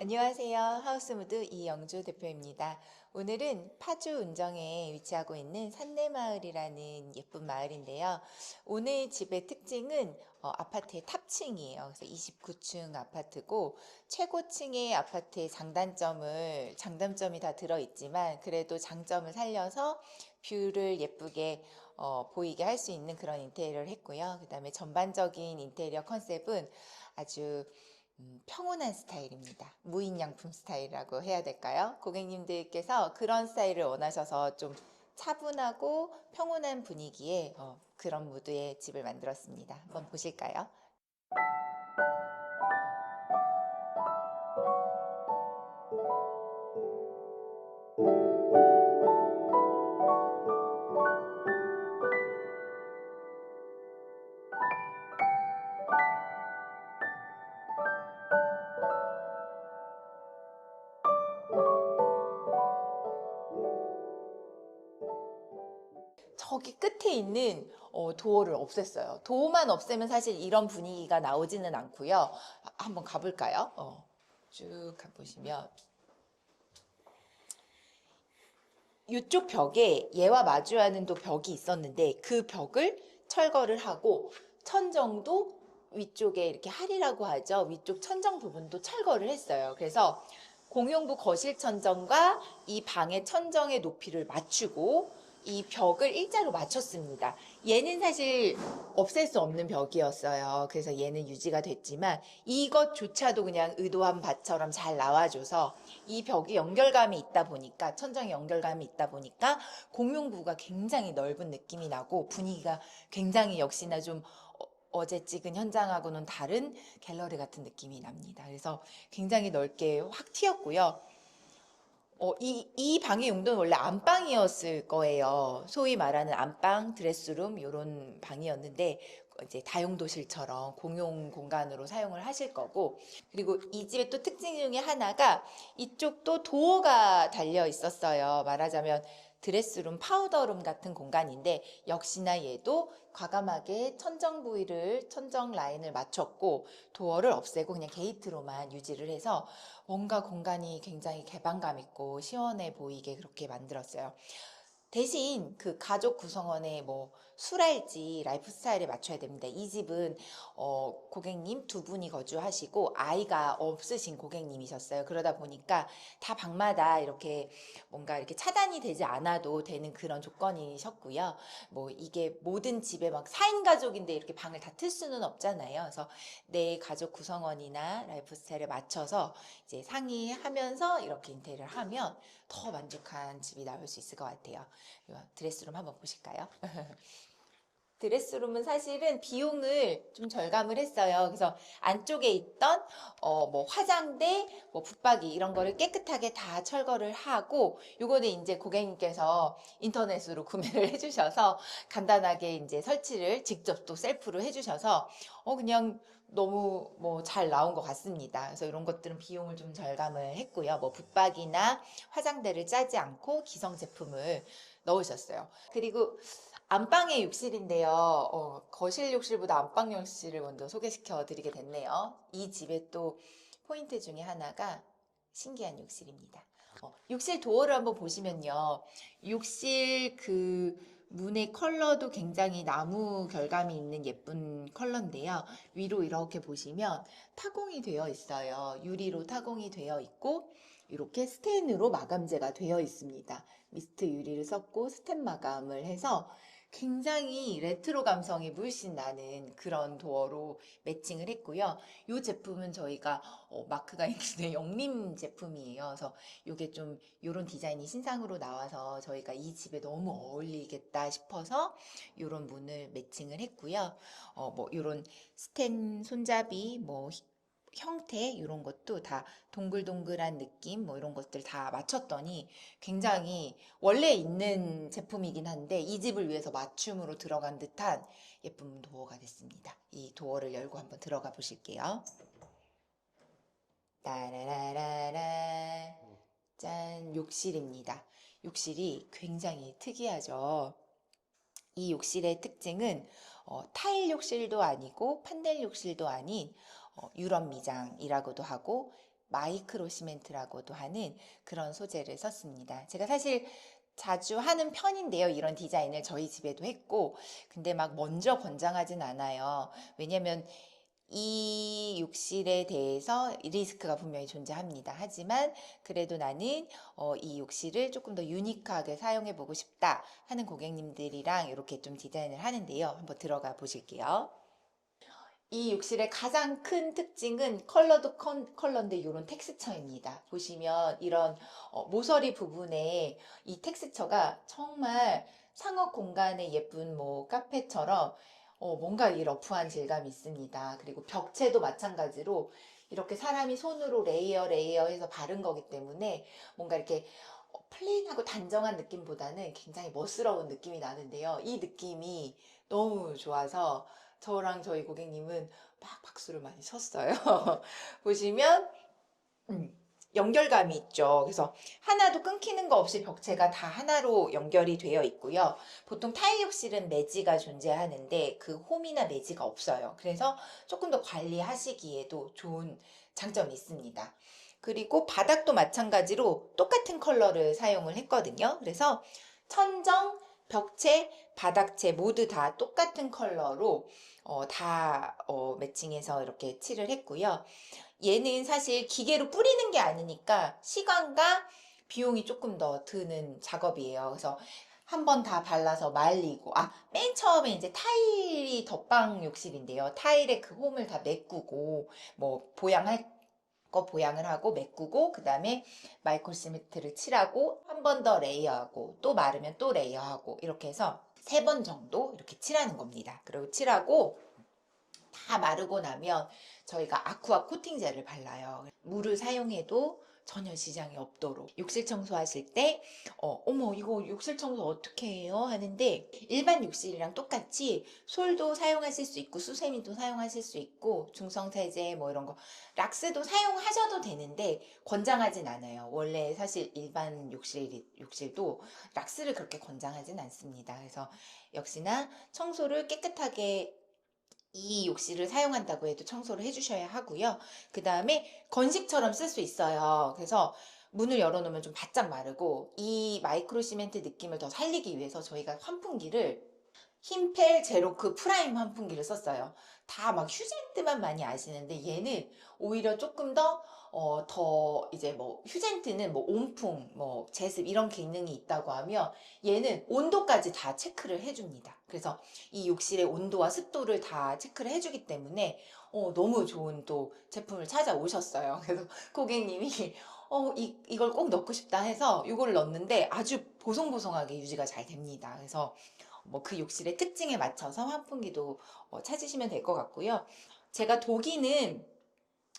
안녕하세요. 하우스무드 이영주 대표입니다. 오늘은 파주 운정에 위치하고 있는 산내마을이라는 예쁜 마을인데요. 오늘 집의 특징은 아파트의 탑층이에요. 그래서 29층 아파트고 최고층의 아파트의 장단점이 다 들어있지만 그래도 장점을 살려서 뷰를 예쁘게 보이게 할 수 있는 그런 인테리어를 했고요. 그 다음에 전반적인 인테리어 컨셉은 아주 평온한 스타일입니다. 무인양품 스타일이라고 해야 될까요? 고객님들께서 그런 스타일을 원하셔서 좀 차분하고 평온한 분위기의 그런 무드의 집을 만들었습니다. 한번 보실까요? 저기 끝에 있는 도어를 없앴어요. 도어만 없애면 사실 이런 분위기가 나오지는 않고요. 한번 가볼까요? 쭉 가보시면 이쪽 벽에 얘와 마주하는 또 벽이 있었는데 그 벽을 철거를 하고 천정도 위쪽에 이렇게 할이라고 하죠. 위쪽 천정 부분도 철거를 했어요. 그래서 공용부 거실 천정과 이 방의 천정의 높이를 맞추고 이 벽을 일자로 맞췄습니다. 얘는 사실 없앨 수 없는 벽이었어요. 그래서 얘는 유지가 됐지만 이것조차도 그냥 의도한 바처럼 잘 나와줘서 이 벽이 연결감이 있다 보니까 천정에 연결감이 있다 보니까 공용부가 굉장히 넓은 느낌이 나고 분위기가 굉장히 역시나 좀 어제 찍은 현장하고는 다른 갤러리 같은 느낌이 납니다. 그래서 굉장히 넓게 확 튀었고요. 이 방의 용도는 원래 안방이었을 거예요. 소위 말하는 안방, 드레스룸, 이런 방이었는데, 이제 다용도실처럼 공용 공간으로 사용을 하실 거고, 그리고 이 집의 또 특징 중에 하나가 이쪽도 도어가 달려 있었어요. 말하자면 드레스룸, 파우더룸 같은 공간인데, 역시나 얘도 과감하게 천정 라인을 맞췄고, 도어를 없애고 그냥 게이트로만 유지를 해서 뭔가 공간이 굉장히 개방감 있고 시원해 보이게 그렇게 만들었어요. 대신 그 가족 구성원의 뭐 술할지 라이프 스타일에 맞춰야 됩니다. 이 집은 고객님 두 분이 거주하시고 아이가 없으신 고객님이셨어요. 그러다 보니까 다 방마다 이렇게 뭔가 이렇게 차단이 되지 않아도 되는 그런 조건이셨고요. 뭐 이게 모든 집에 막 4인 가족인데 이렇게 방을 다 틀 수는 없잖아요. 그래서 내 가족 구성원이나 라이프 스타일에 맞춰서 이제 상의하면서 이렇게 인테리어를 하면 더 만족한 집이 나올 수 있을 것 같아요. 드레스룸 한번 보실까요? 드레스룸은 사실은 비용을 좀 절감을 했어요. 그래서 안쪽에 있던 뭐 화장대, 뭐 붙박이 이런 거를 깨끗하게 다 철거를 하고 요거는 이제 고객님께서 인터넷으로 구매를 해주셔서 간단하게 이제 설치를 직접 또 셀프로 해주셔서 그냥 너무 뭐 잘 나온 것 같습니다. 그래서 이런 것들은 비용을 좀 절감을 했고요. 뭐 붙박이나 화장대를 짜지 않고 기성 제품을 넣으셨어요. 그리고 안방의 욕실인데요. 거실 욕실보다 안방 욕실을 먼저 소개시켜 드리게 됐네요. 이 집의 또 포인트 중에 하나가 신기한 욕실입니다. 욕실 도어를 한번 보시면요. 욕실 그 문의 컬러도 굉장히 나무 결감이 있는 예쁜 컬러인데요. 위로 이렇게 보시면 타공이 되어 있어요. 유리로 타공이 되어 있고 이렇게 스텐으로 마감재가 되어 있습니다. 미스트 유리를 썼고 스텐 마감을 해서 굉장히 레트로 감성이 물씬 나는 그런 도어로 매칭을 했고요. 이 제품은 저희가 마크가 있는데 영림 제품이에요. 그래서 이게 좀 이런 디자인이 신상으로 나와서 저희가 이 집에 너무 어울리겠다 싶어서 이런 문을 매칭을 했고요. 뭐 이런 스텐 손잡이 뭐 형태 이런 것도 다 동글동글한 느낌 뭐 이런 것들 다 맞췄더니 굉장히 원래 있는 제품이긴 한데 이 집을 위해서 맞춤으로 들어간 듯한 예쁜 도어가 됐습니다. 이 도어를 열고 한번 들어가 보실게요. 따라라라라 짠 욕실입니다. 욕실이 굉장히 특이하죠. 이 욕실의 특징은 타일 욕실도 아니고 판넬 욕실도 아닌 유럽 미장이라고도 하고 마이크로 시멘트라고도 하는 그런 소재를 썼습니다. 제가 사실 자주 하는 편인데요. 이런 디자인을 저희 집에도 했고, 근데 막 먼저 권장하진 않아요. 왜냐면 이 욕실에 대해서 리스크가 분명히 존재합니다. 하지만 그래도 나는 이 욕실을 조금 더 유니크하게 사용해 보고 싶다 하는 고객님들이랑 이렇게 좀 디자인을 하는데요. 한번 들어가 보실게요. 이 욕실의 가장 큰 특징은 컬러도 컬러인데 이런 텍스처입니다. 보시면 이런 모서리 부분에 이 텍스처가 정말 상업 공간의 예쁜 뭐 카페처럼 뭔가 이 러프한 질감이 있습니다. 그리고 벽체도 마찬가지로 이렇게 사람이 손으로 레이어해서 바른 거기 때문에 뭔가 이렇게 플레인하고 단정한 느낌보다는 굉장히 멋스러운 느낌이 나는데요. 이 느낌이 너무 좋아서 저랑 저희 고객님은 막 박수를 많이 쳤어요. 보시면 연결감이 있죠. 그래서 하나도 끊기는 거 없이 벽체가 다 하나로 연결이 되어 있고요. 보통 타일 욕실은 매지가 존재하는데 그 홈이나 매지가 없어요. 그래서 조금 더 관리하시기에도 좋은 장점이 있습니다. 그리고 바닥도 마찬가지로 똑같은 컬러를 사용을 했거든요. 그래서 천정, 벽체, 바닥체 모두 다 똑같은 컬러로 다 매칭해서 이렇게 칠을 했고요. 얘는 사실 기계로 뿌리는 게 아니니까 시간과 비용이 조금 더 드는 작업이에요. 그래서 한 번 다 발라서 말리고, 맨 처음에 이제 타일이 덧방 욕실인데요. 타일에 그 홈을 다 메꾸고, 뭐, 보양할 거 보양을 하고 메꾸고, 그 다음에 마이크로 시멘트를 칠하고, 한 번 더 레이어하고, 또 마르면 또 레이어하고, 이렇게 해서 3번 정도 이렇게 칠하는 겁니다. 그리고 칠하고, 다 마르고 나면 저희가 아쿠아 코팅제를 발라요. 물을 사용해도 전혀 지장이 없도록. 욕실 청소하실 때 어머 이거 욕실 청소 어떻게 해요? 하는데 일반 욕실이랑 똑같이 솔도 사용하실 수 있고 수세미도 사용하실 수 있고 중성세제 뭐 이런 거 락스도 사용하셔도 되는데 권장하진 않아요. 원래 사실 일반 욕실도 락스를 그렇게 권장하진 않습니다. 그래서 역시나 청소를 깨끗하게 이 욕실을 사용한다고 해도 청소를 해주셔야 하고요. 그 다음에 건식처럼 쓸 수 있어요. 그래서 문을 열어놓으면 좀 바짝 마르고 이 마이크로 시멘트 느낌을 더 살리기 위해서 저희가 환풍기를 힘펠 제로크 프라임 환풍기를 썼어요. 다 막 휴젠트만 많이 아시는데 얘는 오히려 조금 더 이제 뭐 휴젠트는 뭐 온풍, 뭐 제습 이런 기능이 있다고 하면 얘는 온도까지 다 체크를 해줍니다. 그래서 이 욕실의 온도와 습도를 다 체크를 해주기 때문에 너무 좋은 또 제품을 찾아오셨어요. 그래서 고객님이 이걸 꼭 넣고 싶다 해서 이걸 넣었는데 아주 보송보송하게 유지가 잘 됩니다. 그래서 뭐 그 욕실의 특징에 맞춰서 환풍기도 찾으시면 될 것 같고요. 제가 독일은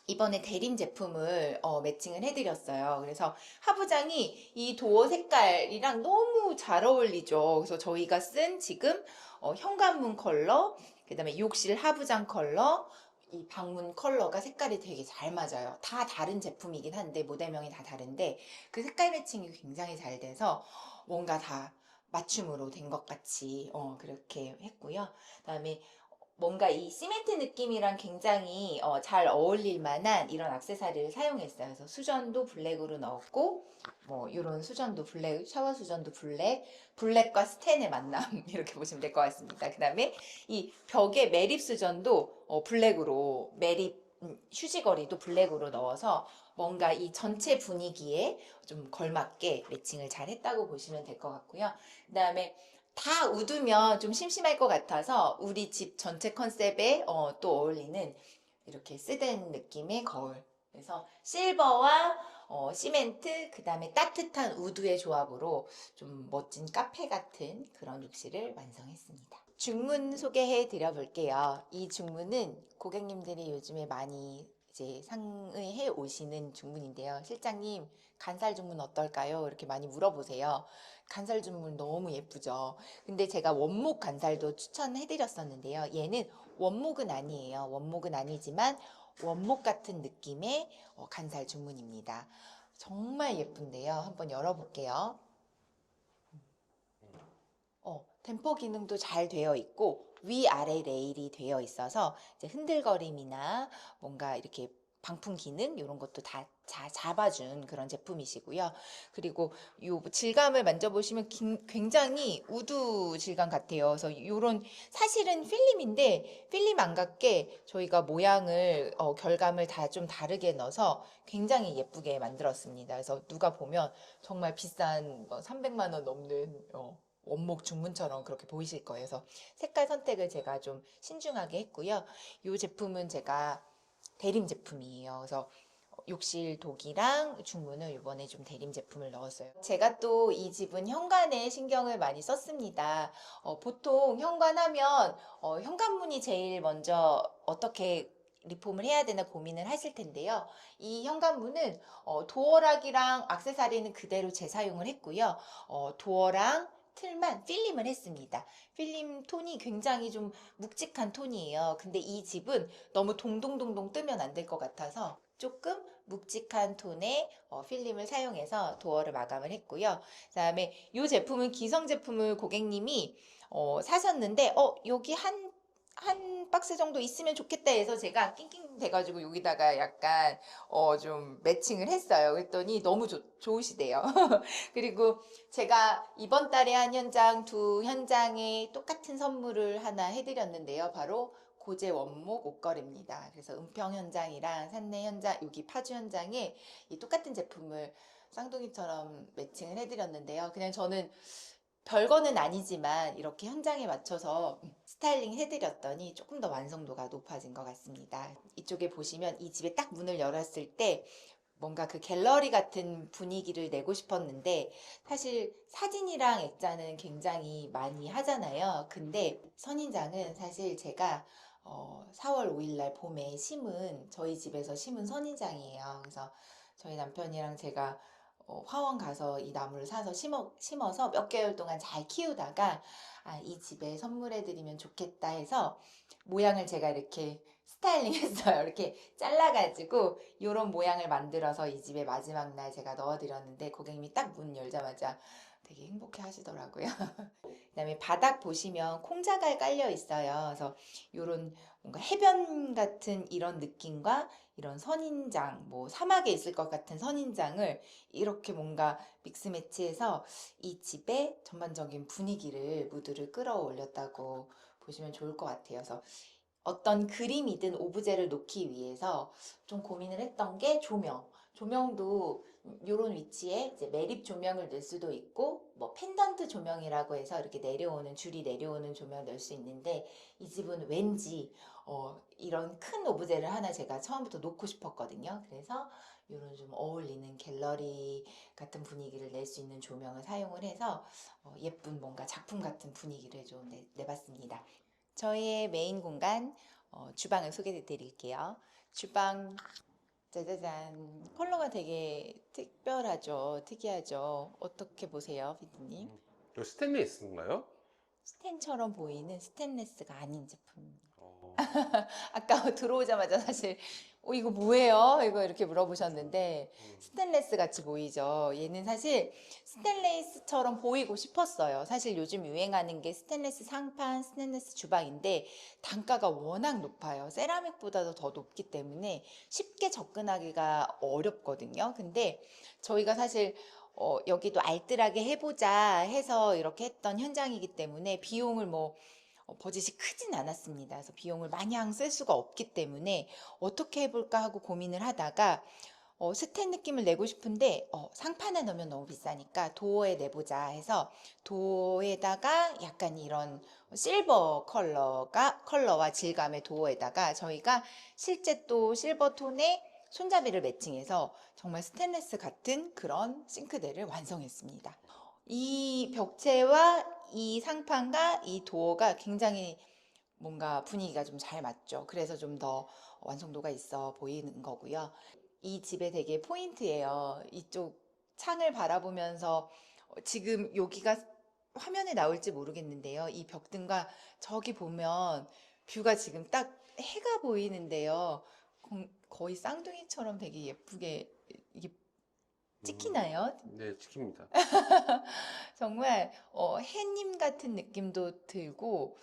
이번에 대림 제품을 매칭을 해드렸어요. 그래서 하부장이 이 도어 색깔이랑 너무 잘 어울리죠. 그래서 저희가 쓴 지금 현관문 컬러, 그 다음에 욕실 하부장 컬러, 이 방문 컬러가 색깔이 되게 잘 맞아요. 다 다른 제품이긴 한데 모델명이 다 다른데 그 색깔 매칭이 굉장히 잘 돼서 뭔가 다 맞춤으로 된 것 같이 그렇게 했고요. 그다음에 뭔가 이 시멘트 느낌이랑 굉장히 잘 어울릴 만한 이런 액세서리를 사용했어요. 그래서 수전도 블랙으로 넣었고 뭐 이런 수전도 블랙, 샤워 수전도 블랙과 스텐의 만남 이렇게 보시면 될 것 같습니다. 그 다음에 이 벽에 매립 수전도 블랙으로 매립 휴지거리도 블랙으로 넣어서 뭔가 이 전체 분위기에 좀 걸맞게 매칭을 잘 했다고 보시면 될 것 같고요. 그 다음에 다 우두면 좀 심심할 것 같아서 우리 집 전체 컨셉에 또 어울리는 이렇게 스덴 느낌의 거울. 그래서 실버와 시멘트, 그 다음에 따뜻한 우드의 조합으로 좀 멋진 카페 같은 그런 욕실을 완성했습니다. 중문 소개해 드려 볼게요. 이 중문은 고객님들이 요즘에 많이 이제 상의해 오시는 중문인데요. 실장님, 간살 중문 어떨까요? 이렇게 많이 물어보세요. 간살 중문 너무 예쁘죠. 근데 제가 원목 간살도 추천해 드렸었는데요. 얘는 원목은 아니에요. 원목은 아니지만 원목 같은 느낌의 간살 중문입니다. 정말 예쁜데요. 한번 열어볼게요. 댐퍼 기능도 잘 되어 있고 위아래 레일이 되어 있어서 이제 흔들거림이나 뭔가 이렇게 방풍 기능 이런 것도 다 잡아준 그런 제품이시고요. 그리고 요 질감을 만져보시면 굉장히 우드 질감 같아요. 그래서 요런 사실은 필름인데 필름 안 같게 저희가 모양을 결감을 다 좀 다르게 넣어서 굉장히 예쁘게 만들었습니다. 그래서 누가 보면 정말 비싼 300만 원 넘는 원목 중문처럼 그렇게 보이실 거예요. 그래서 색깔 선택을 제가 좀 신중하게 했고요. 이 제품은 제가 대림 제품이에요. 그래서 욕실 독이랑 중문을 이번에 좀 대림 제품을 넣었어요. 제가 또 이 집은 현관에 신경을 많이 썼습니다. 보통 현관하면 현관문이 제일 먼저 어떻게 리폼을 해야 되나 고민을 하실 텐데요. 이 현관문은 도어락이랑 액세서리는 그대로 재사용을 했고요. 도어랑 틀만 필름을 했습니다. 필름 톤이 굉장히 좀 묵직한 톤이에요. 근데 이 집은 너무 동동동동 뜨면 안 될 것 같아서 조금 묵직한 톤의 필름을 사용해서 도어를 마감을 했고요. 그다음에 이 제품은 기성 제품을 고객님이 사셨는데 여기 한 박스 정도 있으면 좋겠다 해서 제가 낑낑 돼가지고 여기다가 약간 좀 매칭을 했어요. 그랬더니 너무 좋으시대요. 그리고 제가 이번 달에 한 현장, 두 현장에 똑같은 선물을 하나 해드렸는데요. 바로 고제 원목 옷걸이입니다. 그래서 은평 현장이랑 산내 현장, 여기 파주 현장에 이 똑같은 제품을 쌍둥이처럼 매칭을 해드렸는데요. 그냥 저는 별거는 아니지만 이렇게 현장에 맞춰서 스타일링 해드렸더니 조금 더 완성도가 높아진 것 같습니다. 이쪽에 보시면 이 집에 딱 문을 열었을 때 뭔가 그 갤러리 같은 분위기를 내고 싶었는데 사실 사진이랑 액자는 굉장히 많이 하잖아요. 근데 선인장은 사실 제가 4월 5일 날 봄에 심은 저희 집에서 심은 선인장이에요. 그래서 저희 남편이랑 제가 화원 가서 이 나무를 사서 심어서 몇 개월 동안 잘 키우다가 이 집에 선물해드리면 좋겠다 해서 모양을 제가 이렇게 스타일링 했어요. 이렇게 잘라가지고 이런 모양을 만들어서 이 집에 마지막 날 제가 넣어드렸는데 고객님이 딱 문 열자마자 되게 행복해 하시더라고요. 그다음에 바닥 보시면 콩자갈 깔려 있어요. 그래서 이런 뭔가 해변 같은 이런 느낌과 이런 선인장, 뭐 사막에 있을 것 같은 선인장을 이렇게 뭔가 믹스 매치해서 이 집의 전반적인 분위기를 무드를 끌어올렸다고 보시면 좋을 것 같아요. 그래서 어떤 그림이든 오브제를 놓기 위해서 좀 고민을 했던 게 조명. 조명도 이런 위치에 이제 매립 조명을 넣을 수도 있고 뭐 펜던트 조명이라고 해서 이렇게 내려오는 줄이 내려오는 조명을 넣을 수 있는데 이 집은 왠지 이런 큰 오브제를 하나 제가 처음부터 놓고 싶었거든요. 그래서 이런 좀 어울리는 갤러리 같은 분위기를 낼 수 있는 조명을 사용을 해서 예쁜 뭔가 작품 같은 분위기를 좀 내봤습니다. 저희의 메인 공간 주방을 소개해 드릴게요. 주방 짜자잔 컬러가 되게 특별하죠. 특이하죠. 어떻게 보세요, 피디님? 이거 스테인리스인가요? 스텐처럼 보이는 스테인레스가 아닌 제품입니다. 어, 아까 들어오자마자 사실 이거 뭐예요? 이거 이렇게 물어보셨는데 스테인레스 같이 보이죠? 얘는 사실 스테인레스처럼 보이고 싶었어요. 사실 요즘 유행하는 게 스테인레스 상판, 스테인레스 주방인데 단가가 워낙 높아요. 세라믹보다도 더 높기 때문에 쉽게 접근하기가 어렵거든요. 근데 저희가 사실 여기도 알뜰하게 해보자 해서 이렇게 했던 현장이기 때문에 비용을 버짓이 크진 않았습니다. 그래서 비용을 마냥 쓸 수가 없기 때문에 어떻게 해볼까 하고 고민을 하다가 스텐 느낌을 내고 싶은데 상판에 넣으면 너무 비싸니까 도어에 내보자 해서 도어에다가 약간 이런 실버 컬러와 질감의 도어에다가 저희가 실제 또 실버 톤의 손잡이를 매칭해서 정말 스테인리스 같은 그런 싱크대를 완성했습니다. 이 벽체와 이 상판과 이 도어가 굉장히 뭔가 분위기가 좀 잘 맞죠. 그래서 좀 더 완성도가 있어 보이는 거고요. 이 집의 되게 포인트예요. 이쪽 창을 바라보면서 지금 여기가 화면에 나올지 모르겠는데요. 이 벽등과 저기 보면 뷰가 지금 딱 해가 보이는데요. 거의 쌍둥이처럼 되게 예쁘게 이게 찍히나요? 네, 지킵니다. 정말 해님 같은 느낌도 들고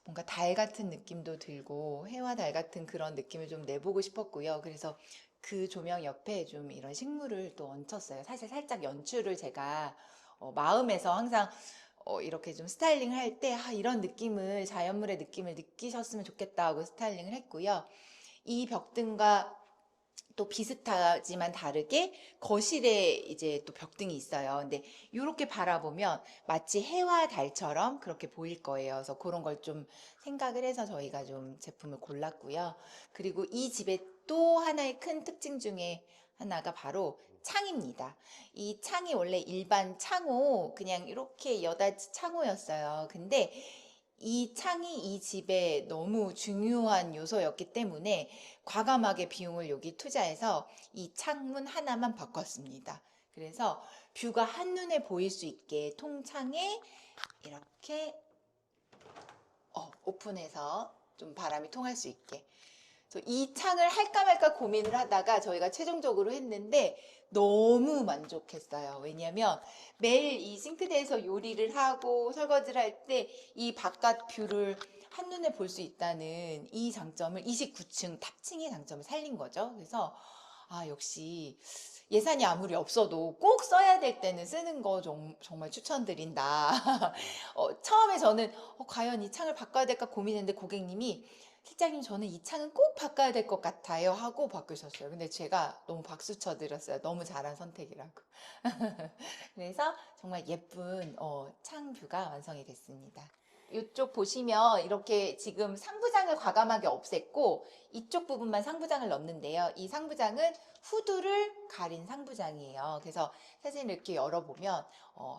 뭔가 달 같은 느낌도 들고 해와 달 같은 그런 느낌을 좀 내보고 싶었고요. 그래서 그 조명 옆에 좀 이런 식물을 또 얹혔어요. 사실 살짝 연출을 제가 마음에서 항상 이렇게 좀 스타일링을 할 때 이런 느낌을 자연물의 느낌을 느끼셨으면 좋겠다 하고 스타일링을 했고요. 이 벽등과 또 비슷하지만 다르게 거실에 이제 또 벽등이 있어요. 근데 이렇게 바라보면 마치 해와 달처럼 그렇게 보일 거예요. 그래서 그런 걸 좀 생각을 해서 저희가 좀 제품을 골랐고요. 그리고 이 집의 또 하나의 큰 특징 중에 하나가 바로 창입니다. 이 창이 원래 일반 창호, 그냥 이렇게 여닫이 창호였어요. 근데 이 창이 이 집에 너무 중요한 요소였기 때문에 과감하게 비용을 여기 투자해서 이 창문 하나만 바꿨습니다. 그래서 뷰가 한눈에 보일 수 있게 통창에 이렇게 오픈해서 좀 바람이 통할 수 있게. 그래서 이 창을 할까 말까 고민을 하다가 저희가 최종적으로 했는데 너무 만족했어요. 왜냐면 매일 이 싱크대에서 요리를 하고 설거지를 할 때 이 바깥 뷰를 한눈에 볼 수 있다는 이 장점을 29층 탑층의 장점을 살린 거죠. 그래서 역시 예산이 아무리 없어도 꼭 써야 될 때는 쓰는 거 정말 추천드린다. 처음에 저는 과연 이 창을 바꿔야 될까 고민했는데 고객님이 실장님 저는 이 창은 꼭 바꿔야 될 것 같아요 하고 바꾸셨어요. 근데 제가 너무 박수 쳐드렸어요. 너무 잘한 선택이라고. 그래서 정말 예쁜 창뷰가 완성이 됐습니다. 이쪽 보시면 이렇게 지금 상부장을 과감하게 없앴고 이쪽 부분만 상부장을 넣었는데요. 이 상부장은 후드를 가린 상부장이에요. 그래서 사진을 이렇게 열어보면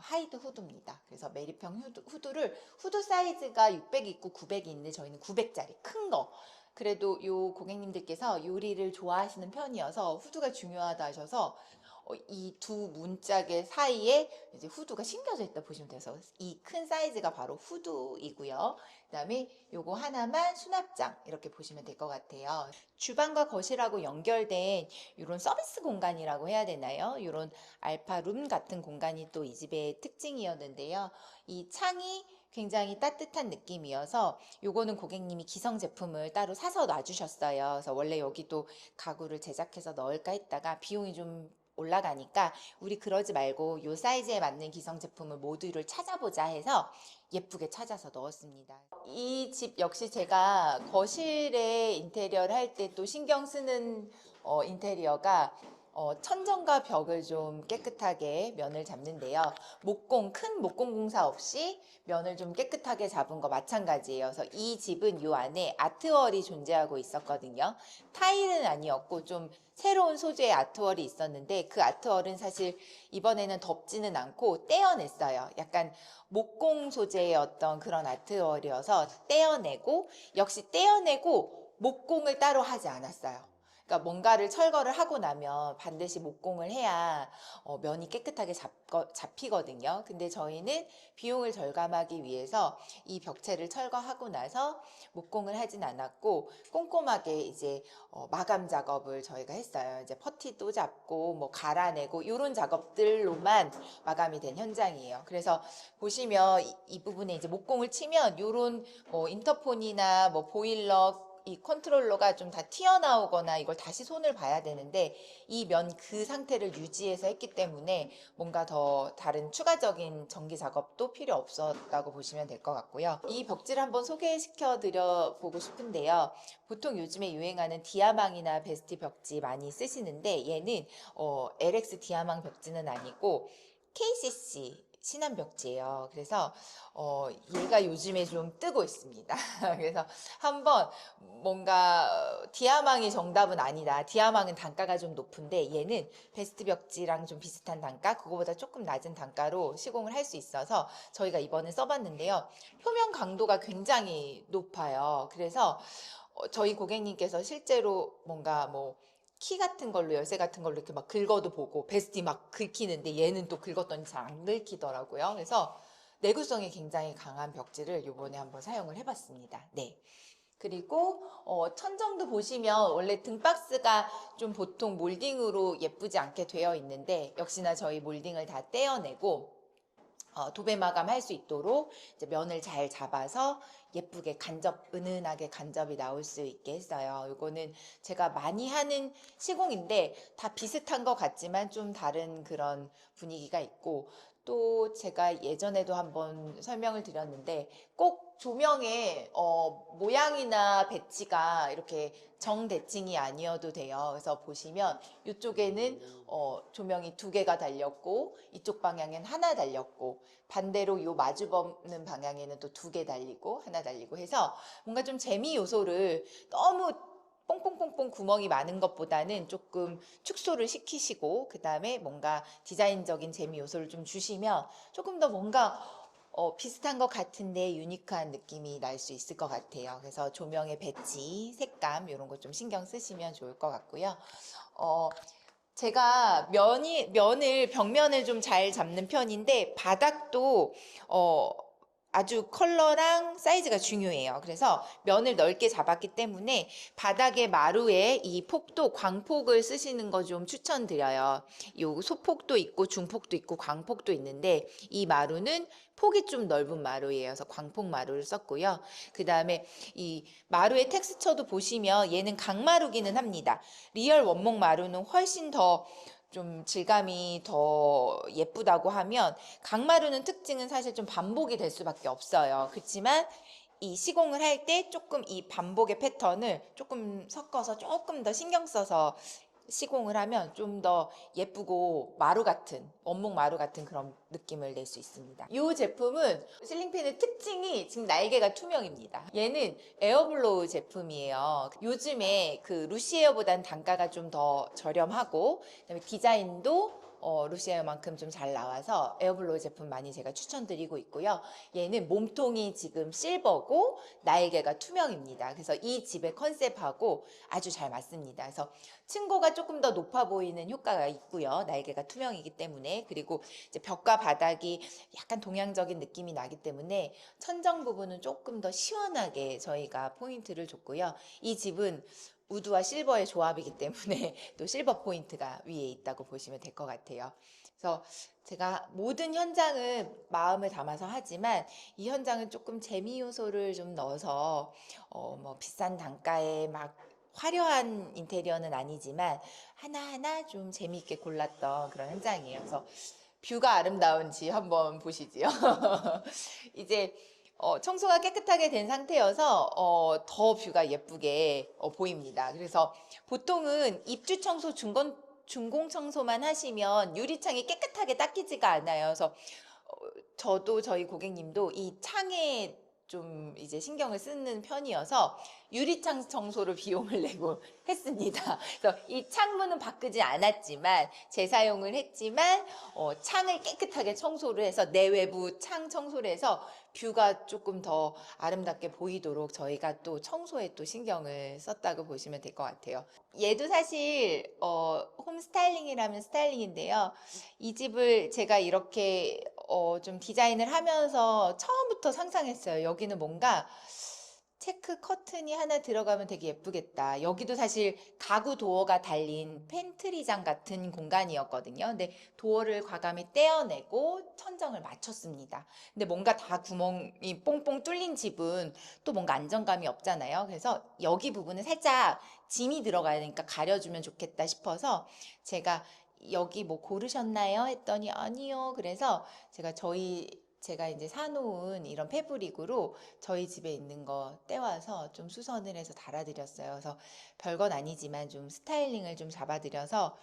하이드 후드입니다. 그래서 메리평 후드를 후드 사이즈가 600이 있고 900이 있는데 저희는 900짜리 큰 거. 그래도 요 고객님들께서 요리를 좋아하시는 편이어서 후드가 중요하다 하셔서 이 두 문짝의 사이에 이제 후드가 심겨져 있다 보시면 돼서 이 큰 사이즈가 바로 후드이고요. 그다음에 요거 하나만 수납장 이렇게 보시면 될 것 같아요. 주방과 거실하고 연결된 이런 서비스 공간이라고 해야 되나요? 이런 알파룸 같은 공간이 또 이 집의 특징이었는데요. 이 창이 굉장히 따뜻한 느낌이어서 요거는 고객님이 기성 제품을 따로 사서 놔주셨어요. 그래서 원래 여기도 가구를 제작해서 넣을까 했다가 비용이 좀 올라가니까 우리 그러지 말고 요 사이즈에 맞는 기성 제품을 모듈을 찾아보자 해서 예쁘게 찾아서 넣었습니다. 이 집 역시 제가 거실에 인테리어를 할 때 또 신경 쓰는 인테리어가 천정과 벽을 좀 깨끗하게 면을 잡는데요. 큰 목공 공사 없이 면을 좀 깨끗하게 잡은 거 마찬가지예요. 그래서 이 집은 요 안에 아트월이 존재하고 있었거든요. 타일은 아니었고 좀 새로운 소재의 아트월이 있었는데 그 아트월은 사실 이번에는 덮지는 않고 떼어냈어요. 약간 목공 소재의 어떤 그런 아트월이어서 떼어내고 역시 떼어내고 목공을 따로 하지 않았어요. 그러니까 뭔가를 철거를 하고 나면 반드시 목공을 해야 면이 깨끗하게 잡히거든요. 근데 저희는 비용을 절감하기 위해서 이 벽체를 철거하고 나서 목공을 하진 않았고 꼼꼼하게 이제 마감 작업을 저희가 했어요. 이제 퍼티도 잡고 뭐 갈아내고 이런 작업들로만 마감이 된 현장이에요. 그래서 보시면 이 부분에 이제 목공을 치면 이런 뭐 인터폰이나 뭐 보일러 이 컨트롤러가 좀 다 튀어나오거나 이걸 다시 손을 봐야 되는데 이 면 그 상태를 유지해서 했기 때문에 뭔가 더 다른 추가적인 전기 작업도 필요 없었다고 보시면 될 것 같고요. 이 벽지를 한번 소개시켜 드려 보고 싶은데요. 보통 요즘에 유행하는 디아망이나 베스티 벽지 많이 쓰시는데 얘는 LX 디아망 벽지는 아니고 KCC 신한 벽지예요. 그래서 얘가 요즘에 좀 뜨고 있습니다. 그래서 한번 뭔가 디아망이 정답은 아니다. 디아망은 단가가 좀 높은데 얘는 베스트 벽지랑 좀 비슷한 단가, 그거보다 조금 낮은 단가로 시공을 할 수 있어서 저희가 이번에 써봤는데요. 표면 강도가 굉장히 높아요. 그래서 저희 고객님께서 실제로 뭔가 뭐 키 같은 걸로 열쇠 같은 걸로 이렇게 막 긁어도 보고 베스티 막 긁히는데 얘는 또 긁었더니 잘 안 긁히더라고요. 그래서 내구성이 굉장히 강한 벽지를 요번에 한번 사용을 해봤습니다. 네. 그리고 천정도 보시면 원래 등박스가 좀 보통 몰딩으로 예쁘지 않게 되어 있는데 역시나 저희 몰딩을 다 떼어내고 도배 마감할 수 있도록 이제 면을 잘 잡아서 예쁘게 은은하게 간접이 나올 수 있게 했어요. 이거는 제가 많이 하는 시공인데 다 비슷한 것 같지만 좀 다른 그런 분위기가 있고, 또 제가 예전에도 한번 설명을 드렸는데 꼭 조명의 모양이나 배치가 이렇게 정대칭이 아니어도 돼요. 그래서 보시면 이쪽에는 조명이 2개가 달렸고 이쪽 방향엔 하나 달렸고, 반대로 요 마주보는 방향에는 또 2개 달리고 하나 달리고 해서 뭔가 좀 재미 요소를 너무 뽕뽕뽕뽕 구멍이 많은 것보다는 조금 축소를 시키시고, 그 다음에 뭔가 디자인적인 재미 요소를 좀 주시면 조금 더 뭔가 비슷한 것 같은데 유니크한 느낌이 날 수 있을 것 같아요. 그래서 조명의 배치, 색감 이런 거 좀 신경 쓰시면 좋을 것 같고요. 제가 벽면을 좀 잘 잡는 편인데 바닥도 아주 컬러랑 사이즈가 중요해요. 그래서 면을 넓게 잡았기 때문에 바닥의 마루에 이 폭도 광폭을 쓰시는 거 좀 추천드려요. 요 소폭도 있고 중폭도 있고 광폭도 있는데 이 마루는 폭이 좀 넓은 마루예요. 그래서 광폭 마루를 썼고요. 그 다음에 이 마루의 텍스처도 보시면 얘는 강마루기는 합니다. 리얼 원목 마루는 훨씬 더 좀 질감이 더 예쁘다고 하면, 강마루는 특징은 사실 좀 반복이 될 수밖에 없어요. 그렇지만 이 시공을 할 때 조금 이 반복의 패턴을 조금 섞어서 조금 더 신경 써서 시공을 하면 좀 더 예쁘고 원목 마루 같은 그런 느낌을 낼 수 있습니다. 이 제품은 실링팬의 특징이 지금 날개가 투명입니다. 얘는 에어블로우 제품이에요. 요즘에 그 루시에어보다는 단가가 좀 더 저렴하고, 그다음에 디자인도 루시에어만큼 좀 잘 나와서 에어블로우 제품 많이 제가 추천드리고 있고요. 얘는 몸통이 지금 실버고 날개가 투명입니다. 그래서 이 집의 컨셉하고 아주 잘 맞습니다. 그래서 층고가 조금 더 높아 보이는 효과가 있고요. 날개가 투명이기 때문에. 그리고 이제 벽과 바닥이 약간 동양적인 느낌이 나기 때문에 천정 부분은 조금 더 시원하게 저희가 포인트를 줬고요. 이 집은 우드와 실버의 조합이기 때문에 또 실버 포인트가 위에 있다고 보시면 될 것 같아요. 그래서 제가 모든 현장은 마음을 담아서 하지만 이 현장은 조금 재미 요소를 좀 넣어서 뭐 비싼 단가에 막 화려한 인테리어는 아니지만 하나하나 좀 재미있게 골랐던 그런 현장이에요. 그래서 뷰가 아름다운지 한번 보시지요. 이제 청소가 깨끗하게 된 상태여서 더 뷰가 예쁘게 보입니다. 그래서 보통은 입주 청소, 준공 청소만 하시면 유리창이 깨끗하게 닦이지가 않아요. 그래서 저도 저희 고객님도 이 창에 좀 이제 신경을 쓰는 편이어서 유리창 청소를 비용을 내고 했습니다. 그래서 이 창문은 바꾸지 않았지만 재사용을 했지만 창을 깨끗하게 청소를 해서 내외부 창 청소를 해서 뷰가 조금 더 아름답게 보이도록 저희가 또 청소에 또 신경을 썼다고 보시면 될 것 같아요. 얘도 사실 홈 스타일링이라면 스타일링인데요. 이 집을 제가 이렇게 좀 디자인을 하면서 처음부터 상상했어요. 여기는 뭔가 체크 커튼이 하나 들어가면 되게 예쁘겠다. 여기도 사실 가구 도어가 달린 팬트리장 같은 공간이었거든요. 근데 도어를 과감히 떼어내고 천정을 맞췄습니다. 근데 뭔가 다 구멍이 뽕뽕 뚫린 집은 또 뭔가 안정감이 없잖아요. 그래서 여기 부분은 살짝 짐이 들어가니까 가려주면 좋겠다 싶어서 제가 여기 뭐 고르셨나요? 했더니 아니요. 그래서 제가 이제 사놓은 이런 패브릭으로 저희 집에 있는 거 떼와서 좀 수선을 해서 달아드렸어요. 그래서 별건 아니지만 좀 스타일링을 좀 잡아드려서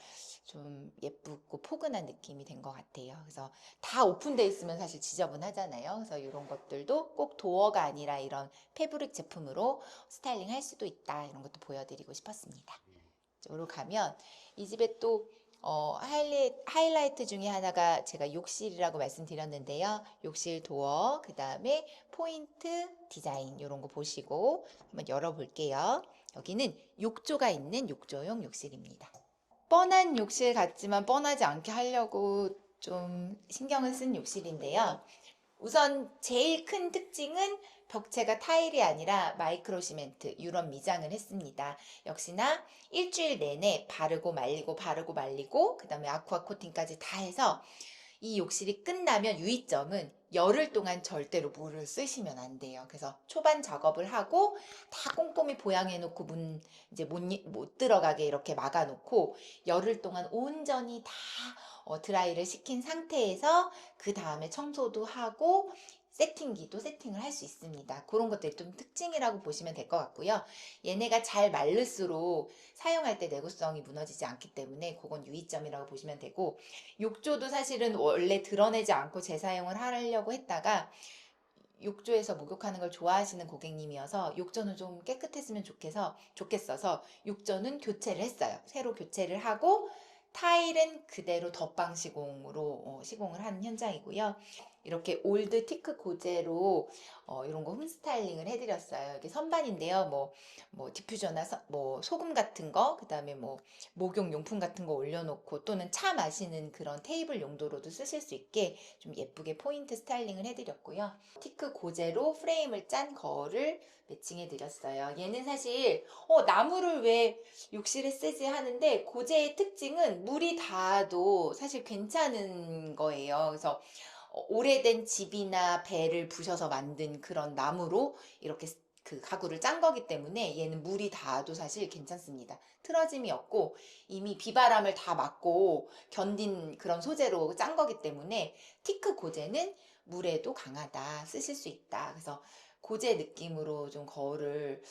좀 예쁘고 포근한 느낌이 된 것 같아요. 그래서 다 오픈돼 있으면 사실 지저분하잖아요. 그래서 이런 것들도 꼭 도어가 아니라 이런 패브릭 제품으로 스타일링 할 수도 있다. 이런 것도 보여드리고 싶었습니다. 이쪽으로 가면 이 집에 또 하이라이트 중에 하나가 제가 욕실이라고 말씀드렸는데요. 욕실 도어, 그 다음에 포인트 디자인 이런 거 보시고 한번 열어볼게요. 여기는 욕조가 있는 욕조용 욕실입니다. 뻔한 욕실 같지만 뻔하지 않게 하려고 좀 신경을 쓴 욕실인데요. 우선 제일 큰 특징은 벽체가 타일이 아니라 마이크로 시멘트 유럽 미장을 했습니다. 역시나 일주일 내내 바르고 말리고 그 다음에 아쿠아 코팅까지 다 해서 이 욕실이 끝나면 유의점은 열흘 동안 절대로 물을 쓰시면 안 돼요. 그래서 초반 작업을 하고 다 꼼꼼히 보양해 놓고 문 이제 못 들어가게 이렇게 막아 놓고 열흘 동안 온전히 다 드라이를 시킨 상태에서 그 다음에 청소도 하고 세팅기도 세팅을 할 수 있습니다. 그런 것들이 좀 특징이라고 보시면 될 것 같고요. 얘네가 잘 마를수록 사용할 때 내구성이 무너지지 않기 때문에 그건 유의점이라고 보시면 되고, 욕조도 사실은 원래 드러내지 않고 재사용을 하려고 했다가 욕조에서 목욕하는 걸 좋아하시는 고객님이어서 욕조는 좀 깨끗했으면 좋겠어서 욕조는 교체를 했어요. 새로 교체를 하고 타일은 그대로 덧방 시공으로 시공을 한 현장이고요. 이렇게 올드 티크 고제로 이런 거 홈스타일링을 해드렸어요. 이게 선반인데요. 뭐 디퓨저나 뭐 소금 같은 거, 그다음에 뭐 목욕 용품 같은 거 올려놓고 또는 차 마시는 그런 테이블 용도로도 쓰실 수 있게 좀 예쁘게 포인트 스타일링을 해드렸고요. 티크 고제로 프레임을 짠 거를 매칭해 드렸어요. 얘는 사실 나무를 왜 욕실에 쓰지 하는데, 고제의 특징은 물이 닿아도 사실 괜찮은 거예요. 그래서 오래된 집이나 배를 부셔서 만든 그런 나무로 이렇게 그 가구를 짠 거기 때문에 얘는 물이 닿아도 사실 괜찮습니다. 틀어짐이 없고 이미 비바람을 다 막고 견딘 그런 소재로 짠 거기 때문에 티크 고제는 물에도 강하다, 쓰실 수 있다. 그래서 고제 느낌으로 좀 거울을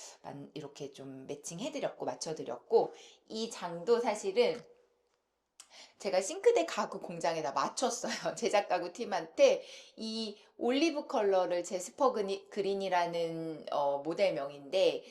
이렇게 좀 매칭해드렸고 맞춰드렸고, 이 장도 사실은 제가 싱크대 가구 공장에다 맞췄어요. 제작 가구 팀한테 이 올리브 컬러를 제스퍼 그린이라는 모델명인데,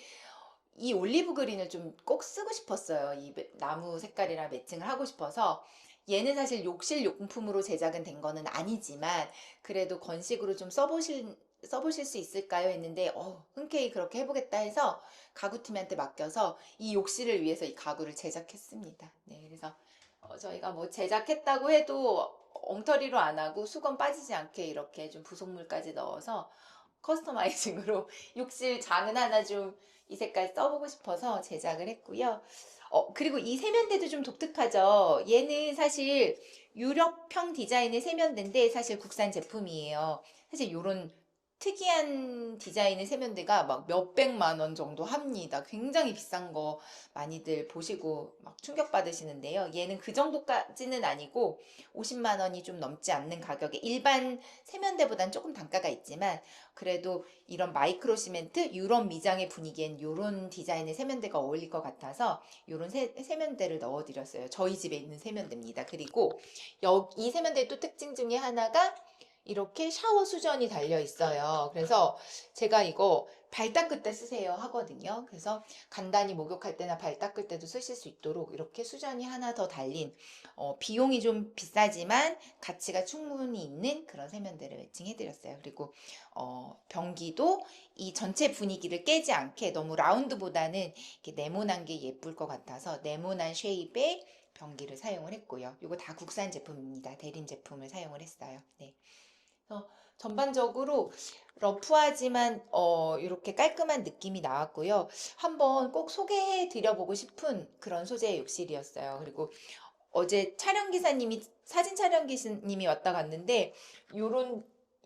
이 올리브 그린을 좀 꼭 쓰고 싶었어요. 이 나무 색깔이랑 매칭을 하고 싶어서. 얘는 사실 욕실 용품으로 제작은 된 거는 아니지만 그래도 건식으로 좀 써보실 수 있을까요? 했는데 흔쾌히 그렇게 해보겠다 해서 가구팀한테 맡겨서 이 욕실을 위해서 이 가구를 제작했습니다. 네, 그래서 저희가 뭐 제작했다고 해도 엉터리로 안 하고 수건 빠지지 않게 이렇게 좀 부속물까지 넣어서 커스터마이징으로 욕실 장은 하나 좀 이 색깔 써보고 싶어서 제작을 했고요. 그리고 이 세면대도 좀 독특하죠. 얘는 사실 유럽형 디자인의 세면대인데 사실 국산 제품이에요. 사실 요런 특이한 디자인의 세면대가 막 몇백만 원 정도 합니다. 굉장히 비싼 거 많이들 보시고 막 충격받으시는데요. 얘는 그 정도까지는 아니고 50만 원이 좀 넘지 않는 가격에, 일반 세면대보단 조금 단가가 있지만 그래도 이런 마이크로 시멘트, 유럽 미장의 분위기엔 이런 디자인의 세면대가 어울릴 것 같아서 이런 세면대를 넣어드렸어요. 저희 집에 있는 세면대입니다. 그리고 이 세면대의 또 특징 중에 하나가 이렇게 샤워 수전이 달려 있어요. 그래서 제가 이거 발 닦을 때 쓰세요 하거든요. 그래서 간단히 목욕할 때나 발 닦을 때도 쓰실 수 있도록 이렇게 수전이 하나 더 달린, 비용이 좀 비싸지만 가치가 충분히 있는 그런 세면대를 매칭해드렸어요. 그리고 변기도 이 전체 분위기를 깨지 않게 너무 라운드보다는 이렇게 네모난 게 예쁠 것 같아서 네모난 쉐입의 변기를 사용을 했고요. 이거 다 국산 제품입니다. 대림 제품을 사용을 했어요. 네. 그래서 전반적으로 러프하지만 이렇게 깔끔한 느낌이 나왔고요. 한번 꼭 소개해 드려보고 싶은 그런 소재의 욕실이었어요. 그리고 어제 사진 촬영 기사님이 왔다 갔는데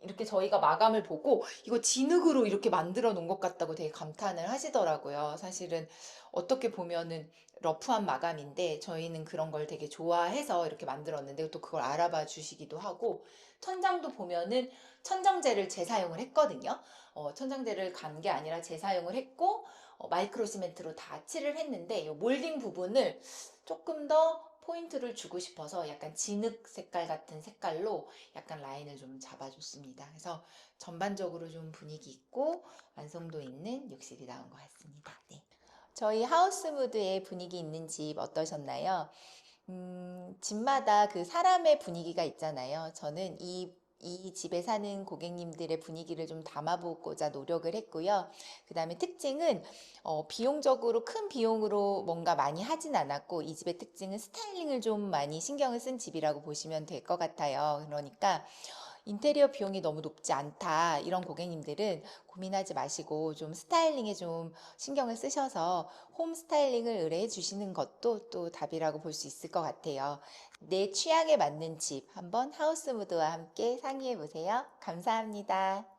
이렇게 저희가 마감을 보고 이거 진흙으로 이렇게 만들어 놓은 것 같다고 되게 감탄을 하시더라고요. 사실은 어떻게 보면은 러프한 마감인데 저희는 그런 걸 되게 좋아해서 이렇게 만들었는데 또 그걸 알아봐 주시기도 하고, 천장도 보면은 천정제를 재사용을 했거든요. 천정제를 간 게 아니라 재사용을 했고 마이크로 시멘트로 다 칠을 했는데 이 몰딩 부분을 조금 더 포인트를 주고 싶어서 약간 진흙 색깔 같은 색깔로 약간 라인을 좀 잡아줬습니다. 그래서 전반적으로 좀 분위기 있고 완성도 있는 욕실이 나온 것 같습니다. 네. 저희 하우스무드의 분위기 있는 집 어떠셨나요? 집마다 그 사람의 분위기가 있잖아요. 저는 이 집에 사는 고객님들의 분위기를 좀 담아보고자 노력을 했고요. 그 다음에 특징은 비용적으로 큰 비용으로 뭔가 많이 하진 않았고, 이 집의 특징은 스타일링을 좀 많이 신경을 쓴 집이라고 보시면 될 것 같아요. 그러니까 인테리어 비용이 너무 높지 않다 이런 고객님들은 고민하지 마시고 좀 스타일링에 좀 신경을 쓰셔서 홈 스타일링을 의뢰해 주시는 것도 또 답이라고 볼 수 있을 것 같아요. 내 취향에 맞는 집 한번 하우스무드와 함께 상의해 보세요. 감사합니다.